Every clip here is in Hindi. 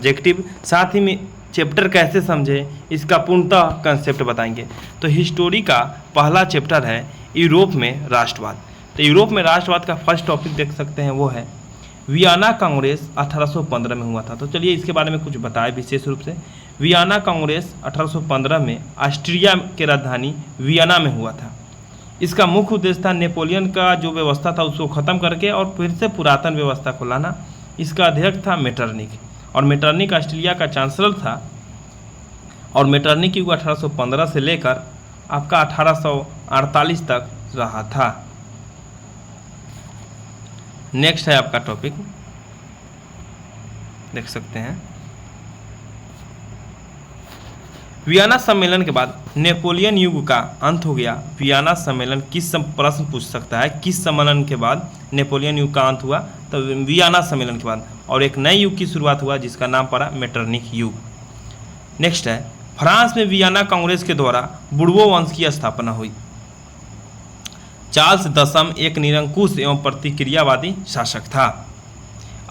ऑब्जेक्टिव, साथ ही में चैप्टर कैसे समझे इसका पूर्णतः कंसेप्ट बताएंगे। तो हिस्टोरी का पहला चैप्टर है यूरोप में राष्ट्रवाद। तो यूरोप में राष्ट्रवाद का फर्स्ट टॉपिक देख सकते हैं, वो है वियना कांग्रेस 1815 में हुआ था। तो चलिए इसके बारे में कुछ बताएं विशेष रूप से। वियना कांग्रेस 1815 में ऑस्ट्रिया के राजधानी वियना में हुआ था। इसका मुख्य उद्देश्य था नेपोलियन का जो व्यवस्था था उसको ख़त्म करके और फिर से पुरातन व्यवस्था को लाना। इसका अध्यक्ष था मेटरनिक, और मेटरनिक ऑस्ट्रेलिया का चांसलर था, और मेटरनिक युग 1815 से लेकर आपका 1848 तक रहा था। नेक्स्ट है आपका टॉपिक, देख सकते हैं वियना सम्मेलन के बाद नेपोलियन युग का अंत हो गया। वियना सम्मेलन प्रश्न पूछ सकता है, किस सम्मेलन के बाद नेपोलियन युग का अंत हुआ? तो वियना सम्मेलन के बाद, और एक नए युग की शुरुआत हुआ जिसका नाम पड़ा मेटरनिक युग। नेक्स्ट है फ्रांस में वियना कांग्रेस के द्वारा बुर्बो वंश की स्थापना हुई। चार्ल्स दशम एक निरंकुश एवं प्रतिक्रियावादी शासक था।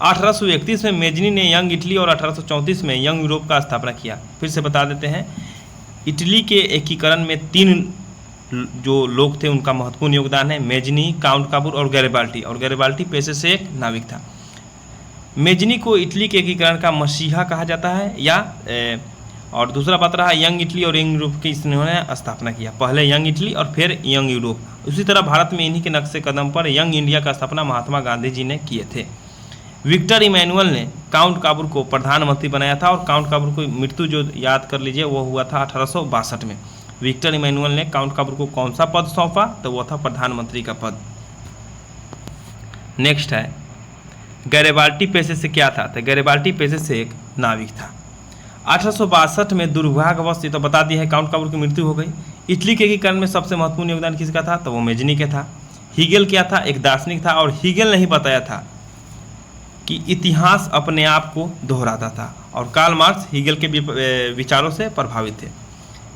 1831 में मेजनी ने यंग इटली और 1834 में यंग यूरोप का स्थापना किया। फिर से बता देते हैं, इटली के एकीकरण में 3 जो लोग थे उनका महत्वपूर्ण योगदान है, मेजनी, काउंट काबूर और गैरिबाल्डी। और गैरिबाल्डी पेशे से एक नाविक था। मेजनी को इटली के एकीकरण का मसीहा कहा जाता है और दूसरा बात रहा यंग इटली और यंग यूरोप की इन्होंने स्थापना किया। पहले यंग इटली और फिर यंग यूरोप। उसी तरह भारत में इन्हीं के नक्शे कदम पर यंग इंडिया का स्थापना महात्मा गांधी जी ने किए थे। विक्टर इमैनुअल ने काउंट काबूर को प्रधानमंत्री बनाया था, और काउंट काबूर को मृत्यु जो याद कर लीजिए वो हुआ था 1862 में। विक्टर इमैनुअल ने काउंट काबूर को कौन सा पद सौंपा? तो वो था प्रधानमंत्री का पद। नेक्स्ट है गैरिबाल्डी पेशे से क्या था? तो गैरिबाल्डी पेशे से एक नाविक था। 1862 में दुर्भाग्यवश ये तो बता दिया है काउंट काबूर की मृत्यु हो गई। इटली के एकीकरण में सबसे महत्वपूर्ण योगदान किसका था? तो वो मेजनी के था। हीगल क्या था? एक दार्शनिक था, और हीगल ने ही बताया था कि इतिहास अपने आप को दोहराता था, और कार्ल मार्क्स हीगल के विचारों से प्रभावित थे।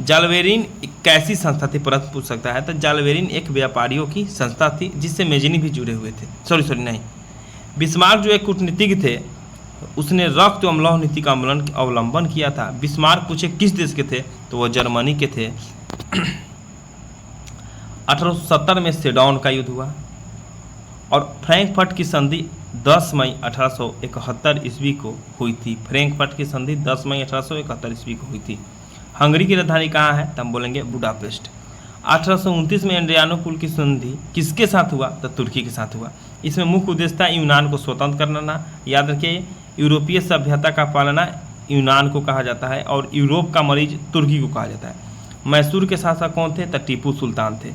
जाल्वेरिन कैसी संस्था थी? प्रश्न पूछ सकता है। तो जाल्वेरिन एक व्यापारियों की संस्था थी जिससे मेजनी भी जुड़े हुए थे। नहीं, बिस्मार्क जो एक कूटनीतिज्ञ थे उसने रक्त एवं लौह नीति का अवलंबन किया था। बिस्मार्क पूछे किस देश के थे? तो वो जर्मनी के थे। 1870 में सेडॉन का युद्ध हुआ, और फ्रैंकफर्ट की संधि 10 मई 1871 ईस्वी को हुई थी। फ्रैंकफर्ट की संधि 10 मई 1871 ईस्वी को हुई थी। हंगरी की राजधानी कहाँ है? तो हम बोलेंगे बुडापेस्ट। 1829 में एड्रियानोपुल की संधि किसके साथ हुआ? तो तुर्की के साथ हुआ। इसमें मुख्य उद्देश्य था यूनान को स्वतंत्र करना। याद रखिए, यूरोपीय सभ्यता का पालना यूनान को कहा जाता है, और यूरोप का मरीज तुर्की को कहा जाता है। मैसूर के शासक कौन थे? तो टीपू सुल्तान थे।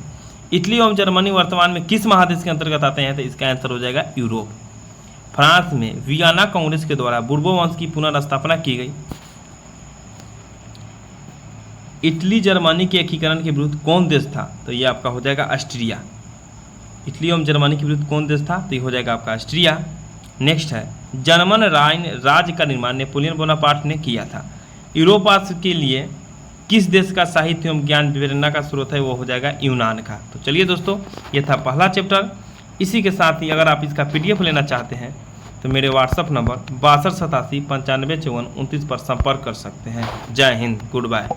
इटली एवं जर्मनी वर्तमान में किस महादेश के अंतर्गत आते हैं? तो इसका आंसर हो जाएगा यूरोप। फ्रांस में वियना कांग्रेस के द्वारा बुर्बो वंश की पुनर्स्थापना की गई। इटली जर्मनी के एकीकरण के विरुद्ध कौन देश था? तो ये आपका हो जाएगा ऑस्ट्रिया। इटली एवं जर्मनी के विरुद्ध कौन देश था? तो ये हो जाएगा आपका ऑस्ट्रिया। नेक्स्ट है जर्मन राइन राज्य का निर्माण नेपोलियन बोनापार्ट ने किया था। यूरोप के लिए किस देश का साहित्य एवं ज्ञान प्रेरणा का स्रोत है? वो हो जाएगा यूनान का। तो चलिए दोस्तों, ये था पहला चैप्टर। इसी के साथ ही अगर आप इसका PDF लेना चाहते हैं तो मेरे व्हाट्सअप नंबर 6287 9554 29 पर संपर्क कर सकते हैं। जय हिंद, गुड बाय।